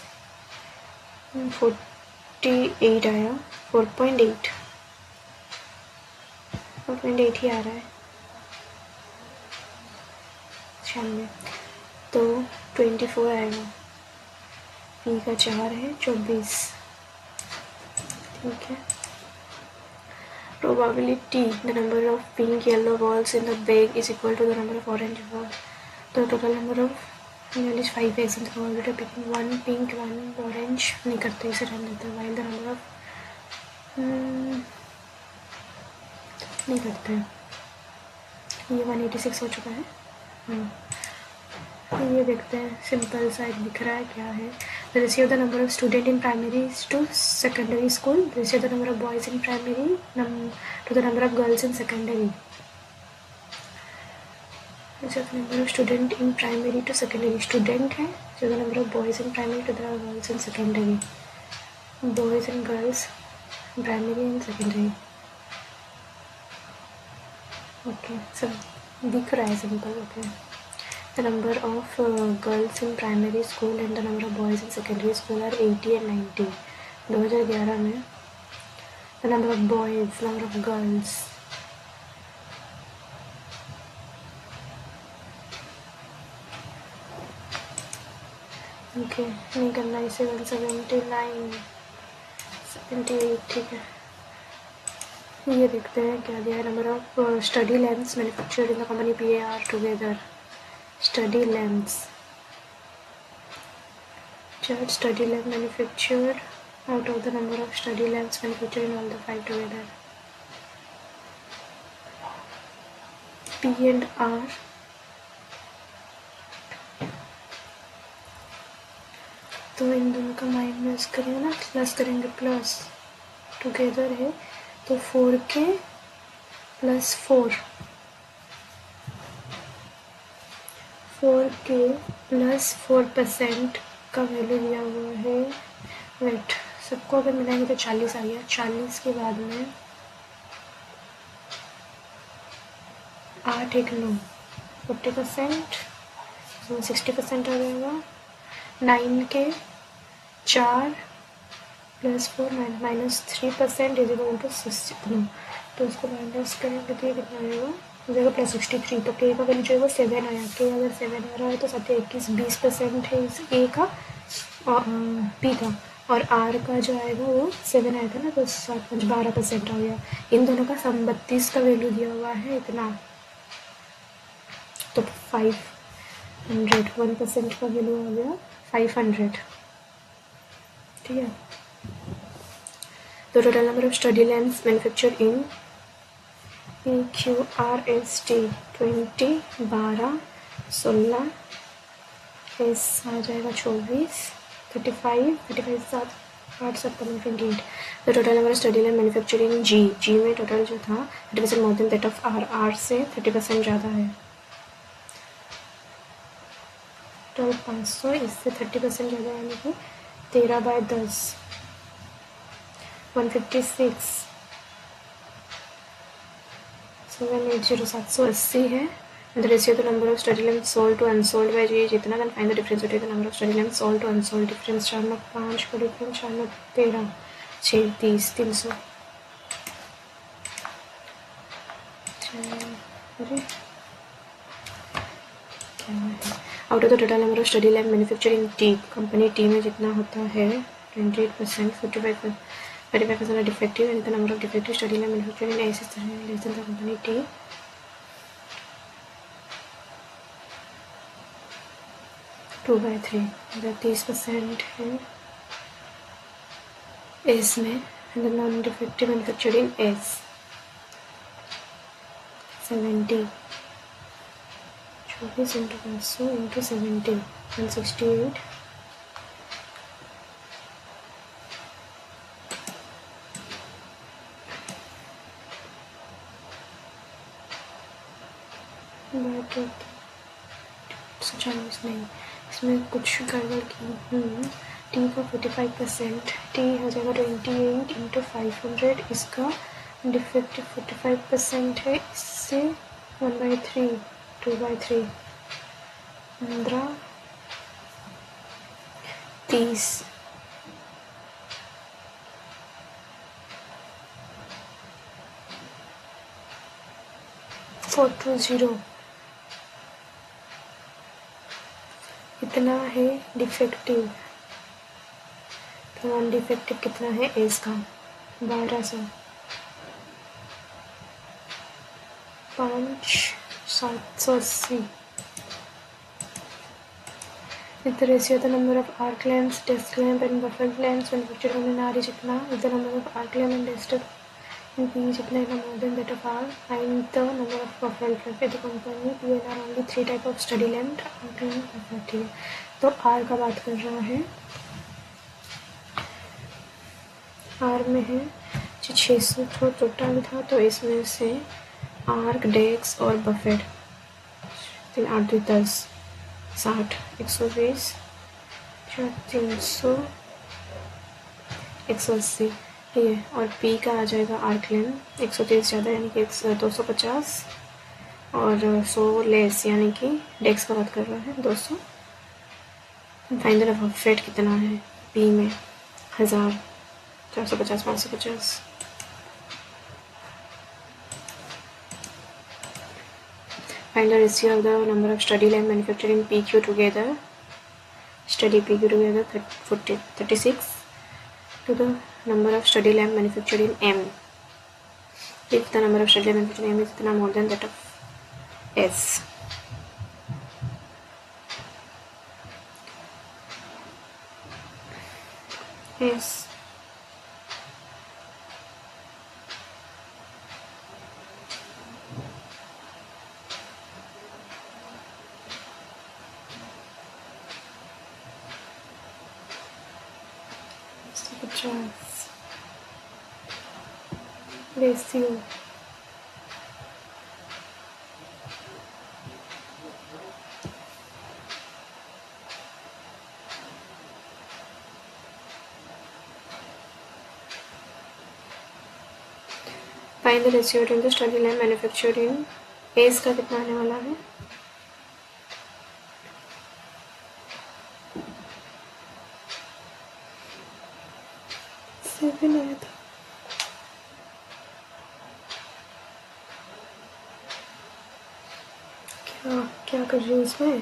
48 आया, 4.8 ही आ रहा है, 96। तो 24 आएगा, p का 4 है, 24। ठीक है। Probability, the number of pink yellow balls in the bag is equal to the number of orange balls. The total number of yellow is 5 eggs in the probability of picking 1 pink 1 orange नहीं करते, इसे रहने देते हैं। while the number of नहीं करते हैं। ये 186 हो चुका है। ये देखते हैं, सिंपल सा एक दिख रहा है, क्या है। The ratio of the number of student in primary to secondary school, the ratio of the number of boys in primary to the number of girls in secondary. Ratio of the number of student in primary to secondary, student है, so the number of boys in primary to the girls in secondary, boys and girls primary and secondary. Okay, सब दिख रहा है simple. Okay, the number of girls in primary school and the number of boys in secondary school are 80 and 90. 2011 में the number of boys, number of girls, okay नहीं करना इसे। 179, 78, ठीक है। ये देखते हैं क्या दिया है। Number of study lamps manufactured in the company PAR together. Study lamps, chart study lamp manufactured out of the number of study lamps manufactured in all the 5 together. P and R, तो इन दोनों का minus करेंगे ना, plus करेंगे, plus together है तो 4K plus 4K plus 4% का value दिया हुआ है। वेट, सबको अगर मिलाएंगे तो 40 आ गया। 40 के बाद में 8 1 9, 40%, 60% आ जाएगा। 9 के 4 प्लस 4 -3% इज इक्वल टू 60। तो उसको माइनस करेंगे तो ये कितना आएगा, हो जाएगा +63। तो के का वैल्यू जो है वो 7 आया। के अगर 7 आ रहा है तो 7 21, 20% है इस ए का, पी का, और आर का जो आएगा वो 7 आया था ना, तो 7 5 12% आ गया। इन दोनों का 32 का वैल्यू दिया हुआ है इतना, तो 500, 1% का वैल्यू आ गया 500। ठीक है। तो total number of study lamps manufactured in PQRST 20, 12, 16, S आ जाएगा 24, 35, 7, 8, 7, 28। तो total number of study lamp manufactured in G में टोटल जो था 30% more than that of R से 30% ज़्यादा है। टोटल 500, इससे 30% ज़्यादा, यानी कि 13/10, 156, 780, 780 है, the ratio the number of study lamp sold to unsold by G जितना, then find the difference between the number of study lamp sold to unsold. Difference 4 9 5 का डिफरेंस 4 9 13 6 30 300। अरे क्या है, out of the total number of study lamp manufacture in T, company T में जितना होता है 28%, 45% are defective, and the number of defective study lamp manufactured in AS is less than the company T. 2/3 मतलब 30% है S में, and the non defective manufactured in S 70, 24 into 500 into 70 168। चालीस नहीं, इसमें कुछ गड़बड़ की हूँ। टी का 45%, टी हो जाएगा 28 इंटू 500, इसका डिफेक्टिव 45% है, इससे 1/3 2/3 15 30 420 इतना है डिफेक्टिव। तो नॉन डिफेक्टिव कितना है एस का 1200, 5780। With the ratio the number of arc lamps, desk lamp and buffer lamps manufactured on an R is जितना, with the number of arc lamp and desk in P is जितना more than that of R, find the number of buffer lamp. The company P and R only 3 type of study lamp, arc lamp buffer। ठीक है, तो R का बात कर रहा है, R में है 600 टोटल था, तो इसमें से आर्क डेस्क और बफेट 3 8 2 10 60 120 300 180 ठीक है। और पी का आ जाएगा आर्क लैम्प 130 ज़्यादा यानी कि 250 और 100 लेस यानी कि डेस्क का बात कर रहा है 200। फाइंड द बफेट कितना है पी में 1000 450 550। Find the ratio of the number of study lamp manufactured in PQ together. Study PQ together 36 to the number of study lamp manufactured in M. If the number of study lamp manufactured in M is more than that of S. S. Ratio find the ratio between the study lamp manufactured in S का कितना आने वाला है 7 आया था। क्या कर रही हूँ इसमें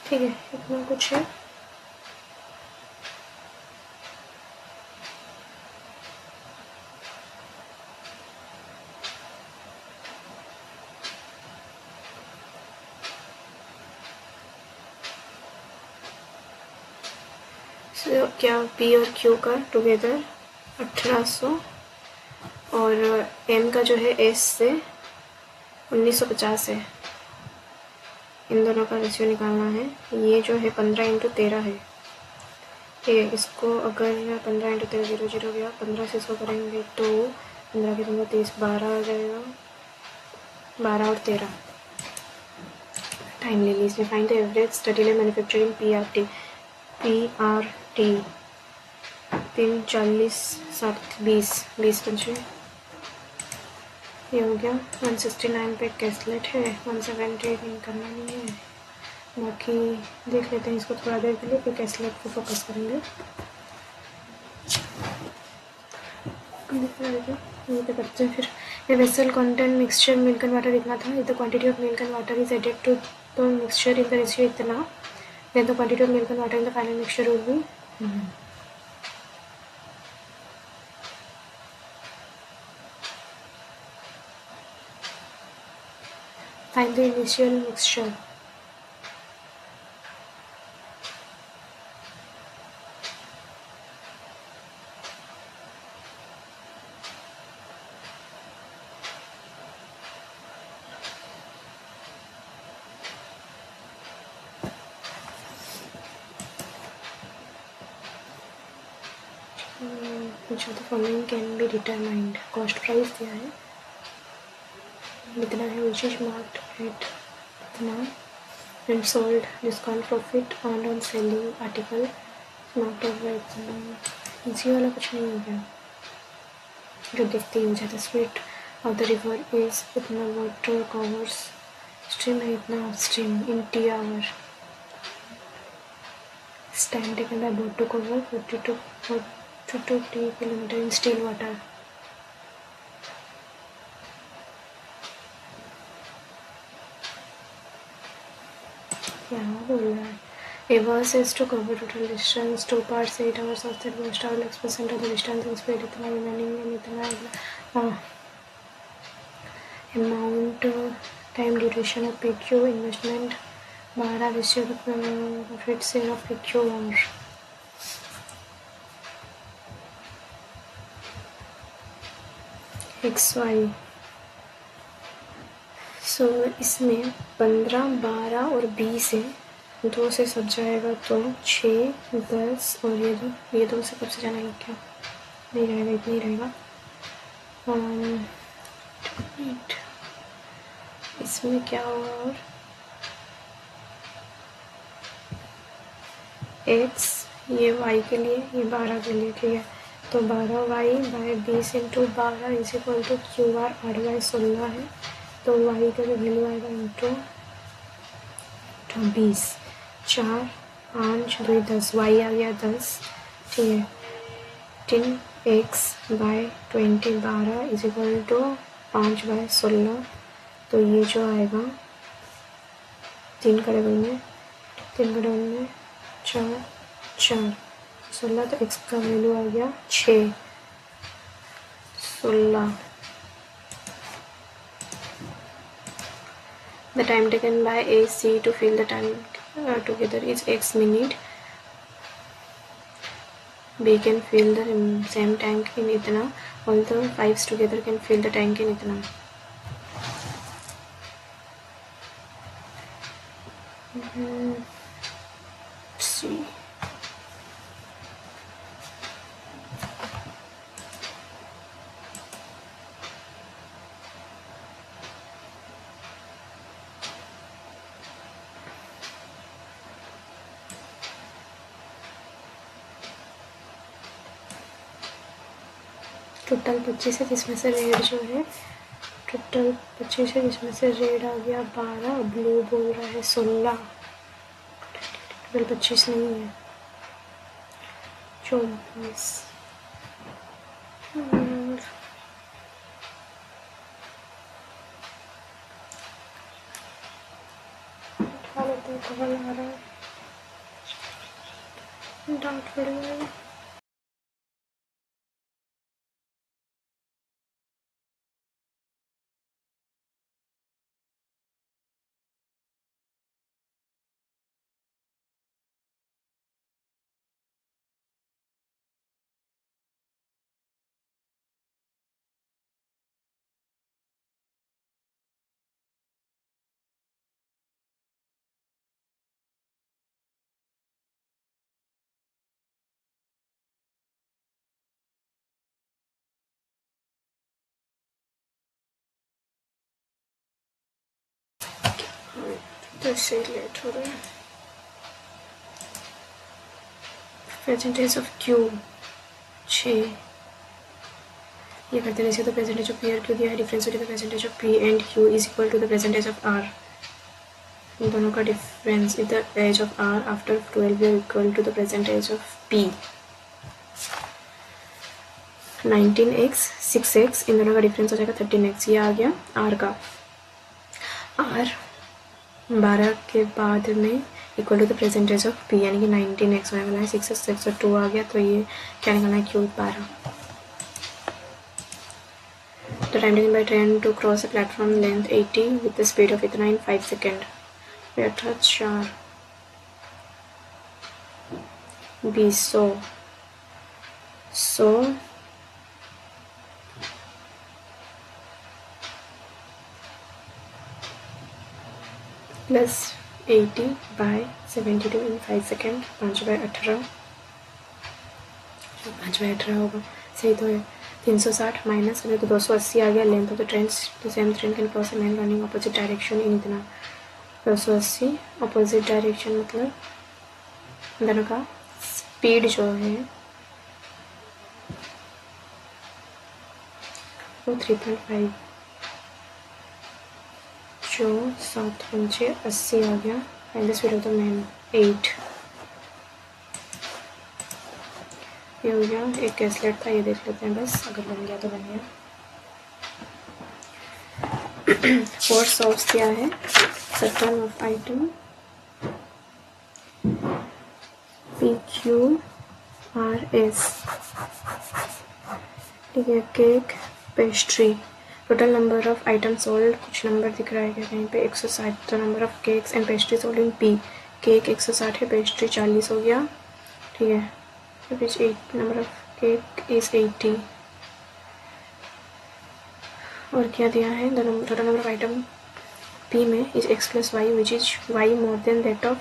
ठीक है, इतना कुछ है। क्या पी और क्यू का टुगेदर 1800 और एम का जो है एस से 1950 है। इन दोनों का रेशियो निकालना है। ये जो है 15×13 है। ठीक है, इसको अगर 15×13 0 0 गया, 15 से इसको करेंगे तो 15 के 15 30 12 आ जाएगा। 12 और 13 टाइम ले ली इसमें। फाइंड द एवरेज स्टडी ले मैन्युफैक्चरिंग PRT 3 40 7 20 20 पंचे ये हो गया। 169 पे कैसलेट है, 170 करना नहीं है। बाकी देख लेते हैं इसको थोड़ा देर के लिए, फिर कैसलेट को फोकस करेंगे। ये तो करते हैं फिर। A vessel contain mixture milk and water इतना था। If the quantity of milk and water is added to the mixture in the ratio इतना, then the quantity of milk and water in the final mixture will be find the initial mixture. Which of the following can be determined? Cost price दिया है, इतना है, which is marked at इतना, and sold, discount profit earned on selling article marked over इतना। इसी वाला कुछ नहीं हो गया जो देखते ही हो जाता। Speed of the river is इतना, वाटर कवर्स स्ट्रीम है इतना, stream in T hour, time taken by boat to cover 42 T kilometre in still water. क्या बोल रहा है? A bus is to cover total distance 2 parts 8 hours of that bus travel X% of the distance in speed इतना, remaining में इतना, amount time duration of PQ investment 12 ratio profit share of PQ और XY। सो इसमें 15 12 और 20 है, 2 से सब जाएगा तो 6 10 और ये 2 से कब से जाना है? क्या नहीं रहेगा, इतना ही रहेगा। इसमें क्या होगा? और x ये y के लिए, ये 12 के लिए, ठीक है। तो 12y by 20 into 12 is equal to QR 8/16 है। तो y का जो वैल्यू आएगा इंटू 20, 4 5 2 10, y आ गया 10, ठीक है। 10x bye 20 12 is equal to 5/16। तो ये जो आएगा 3 का डबल में 4 4 16, तो x का वैल्यू आ गया 6 16। The time taken by A C to fill the tank together is x minute. B can fill the same tank in इतना, all the 5s together can fill the tank in इतना। C total 25 है, जिसमें से red जो है, total 25 है जिसमें से रेड आ गया 12, ब्लू बोल रहा है 16, टोटल 25 नहीं है, 24। उठा लेते हैं, कॉल आ रहा है, डांट पड़ गया। तो इससे लेट हो रहा है। परसेंटेज ऑफ क्यू 6 ये करते रहे। तो percentage of P R Q दिया है, डिफरेंस होती है percentage of P and Q is equal to the percentage of R. इन दोनों का difference is the age of R after 12 year equal to the percentage of P. 19x 6x इन दोनों का डिफरेंस हो जाएगा 13x। ये आ गया आर का। आर 12 के बाद में equal to the percentage of P यानी कि 19x होने वाला है। 6 और 2 आ गया तो ये क्या निकलना है Q 12। The time taken by train to cross a platform length 80 with the speed of इतना in 5 सेकेंड। बैठा 4 20 100 प्लस 80/72 इन 5 सेकेंड। 5/18 5/18 होगा सही तो है। 360 माइनस करें तो 280 आ गया। Length of the train the same train can cross a man running opposite direction in इतना। 280 अपोजिट डायरेक्शन मतलब दोनों का स्पीड जो है वो 3.5 जो 7 5 80 आ गया। Find the speed of the man 8। ये हो गया। एक कैसलेट था ये देख लेते हैं बस, अगर बन गया तो बन गया। फोर्थ सॉल्व किया है। Circle of item P Q R S, ठीक है। Cake pastry total number of item sold कुछ नंबर दिख रहा है क्या कहीं पे 160। तो number of cakes and pastry sold in P. Cake 160 है, पेस्ट्री 40 हो गया, ठीक है। which 8 number of cake is 80। और क्या दिया है total number of item P में is x plus y which is y more than that of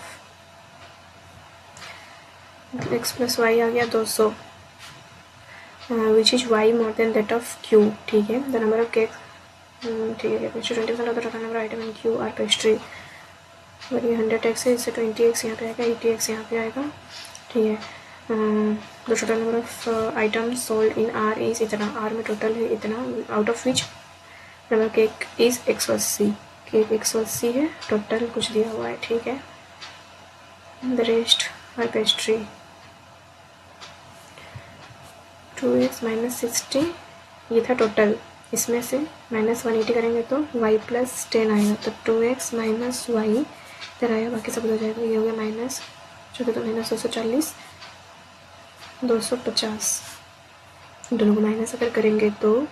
x plus y आ गया 200 which is y more than that of Q, ठीक है। The number of cake, ठीक है। Pastry 20% of the total number item in Q are pastry. और ये 100x है, इससे 20x यहाँ पे आएगा, 80x यहाँ पे आएगा, ठीक है। The total number of items sold in R is इतना। आर में टोटल है इतना, out of which number cake is 180। Cake 180 है, टोटल कुछ दिया हुआ है, ठीक है। The rest are pastry 2x minus 60 ये था टोटल। इसमें से माइनस 180 करेंगे तो y प्लस 10 आएगा, तो 2x माइनस वाई इधर आएगा, बाकी सब हो जाएगा। ये हो गया माइनस 14 तो माइनस 240 250। दोनों को माइनस अगर करेंगे तो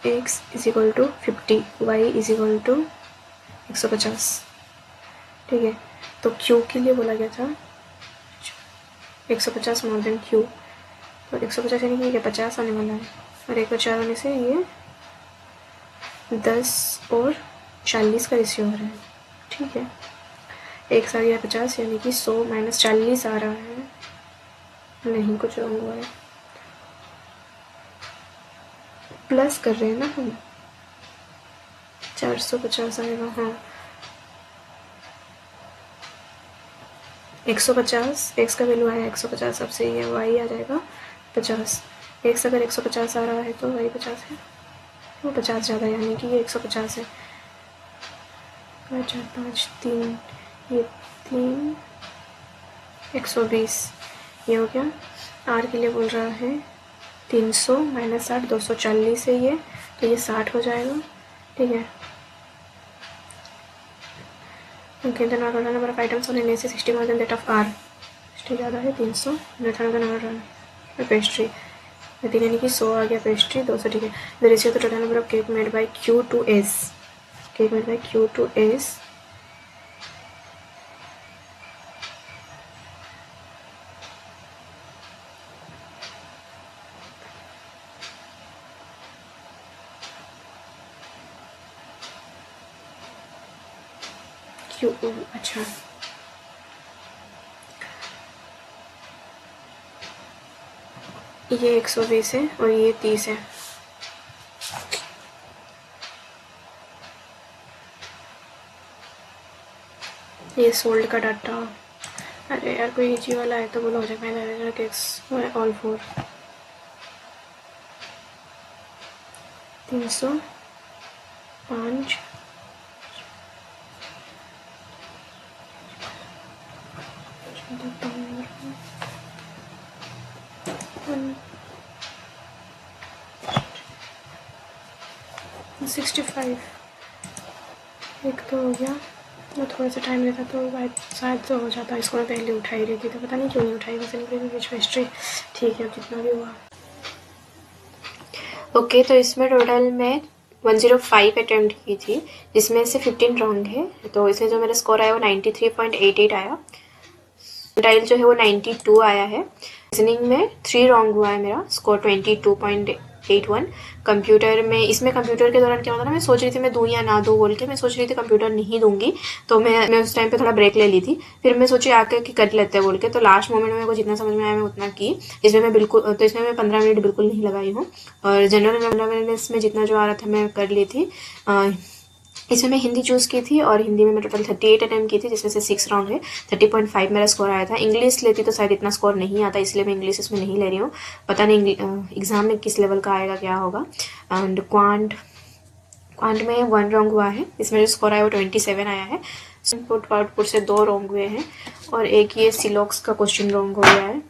x is equal to 50, y is equal to 150, ठीक है। तो q के लिए बोला गया था 150 मोर देन q, तो 150 यानी कि ये 50 आने वाला है, और 1 और 4 होने से ये 10 और 40 का रेशियो हो रहा है, ठीक है। एक आ गया 50 यानी कि 100 माइनस 40 आ रहा है, नहीं कुछ रॉन्ग हुआ है, प्लस कर रहे हैं ना हम, 450 आएगा, हाँ 150 x का वैल्यू आया 150, अब से ये y आ जाएगा 50। x अगर 150 आ रहा है तो y 50 है, वो 50 ज़्यादा यानी कि ये 150 है। 4 5 3 ये 3 120 ये हो गया। r के लिए बोल रहा है 300 माइनस 60 240 है ये, तो ये 60 हो जाएगा, ठीक है। Okay, the number of items on an से 60 मोर देन दैट ऑफ r, 60 ज़्यादा है 300। नंबर पेस्ट्री 3 यानी कि 100 आ गया, पेस्ट्री 200, ठीक है। The ratio the total number of cake made by Q to S, cake made by Q to S Q, अच्छा ये 120 है और ये 30 है, ये सोल्ड का डाटा। अरे यार कोई इजी वाला है तो बोलो हो जाए। मैंने केक्स ऑल 4 305 65 एक तो हो गया। वो थोड़ा सा टाइम लेता तो शायद तो हो जाता। इसको मैं पहले उठा ही रही थी तो पता नहीं क्यों नहीं उठाई, बस इनके बीच में हिस्ट्री। ठीक है अब जितना भी हुआ। ओके तो इसमें टोटल मैं 105 अटेम्प्ट की थी, जिसमें से 15 रॉन्ग है। तो इसमें जो मेरा स्कोर आया वो 93.88 आया। टाइल जो है वो 92 आया है। रीजनिंग में 3 रॉन्ग हुआ है, मेरा स्कोर 22.81। कंप्यूटर में, इसमें कंप्यूटर के दौरान क्या होता था, मैं सोच रही थी मैं दूँ या ना दूँ बोल के, मैं सोच रही थी कंप्यूटर नहीं दूंगी। तो मैं उस टाइम पे थोड़ा ब्रेक ले ली थी। फिर मैं सोची आके कि कर लेते हैं बोल के, तो लास्ट मोमेंट में मेरे को जितना समझ में आया मैं उतना की। इसमें मैं बिल्कुल, तो इसमें मैं 15 मिनट बिल्कुल नहीं लगाई हूँ। और जनरल अवेयरनेस में जितना जो आ रहा था मैं कर ली थी। इसमें मैं हिंदी चूज़ की थी और हिंदी में मैं टोटल 38 अटेम्प्ट की थी, जिसमें से 6 रॉन्ग है। 30.5 मेरा स्कोर आया था। इंग्लिश लेती तो शायद इतना स्कोर नहीं आता, इसलिए मैं इंग्लिश इसमें नहीं ले रही हूँ। पता नहीं एग्ज़ाम में किस लेवल का आएगा, क्या होगा। एंड क्वांट में 1 रॉन्ग हुआ है। इसमें जो स्कोर आया वो 27 आया है। इनपुट आउटपुट से 2 रॉन्ग हुए हैं और एक ये सिलॉक्स का क्वेश्चन रॉन्ग हो गया है।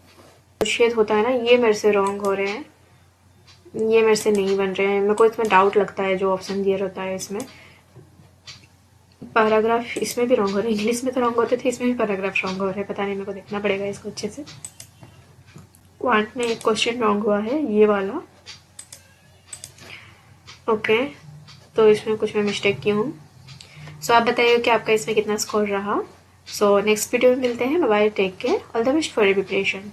शेड होता है ना, ये मेरे से रॉन्ग हो रहे हैं, ये मेरे से नहीं बन रहे हैं। मेरे को इसमें डाउट लगता है जो ऑप्शन दिया रहता है इसमें। पैराग्राफ इसमें भी रॉन्ग हो रहे हैं, इंग्लिश में तो रॉन्ग होते थे, इसमें भी पैराग्राफ रॉन्ग हो रहे हैं। पता नहीं, मेरे को देखना पड़ेगा इसको अच्छे से। क्वांट में एक क्वेश्चन रॉन्ग हुआ है, ये वाला। ओके तो इसमें कुछ मैं मिस्टेक की हूँ। सो आप बताइए कि आपका इसमें कितना स्कोर रहा। सो नेक्स्ट वीडियो में मिलते हैं। Bye bye, take care, all the best for your preparation.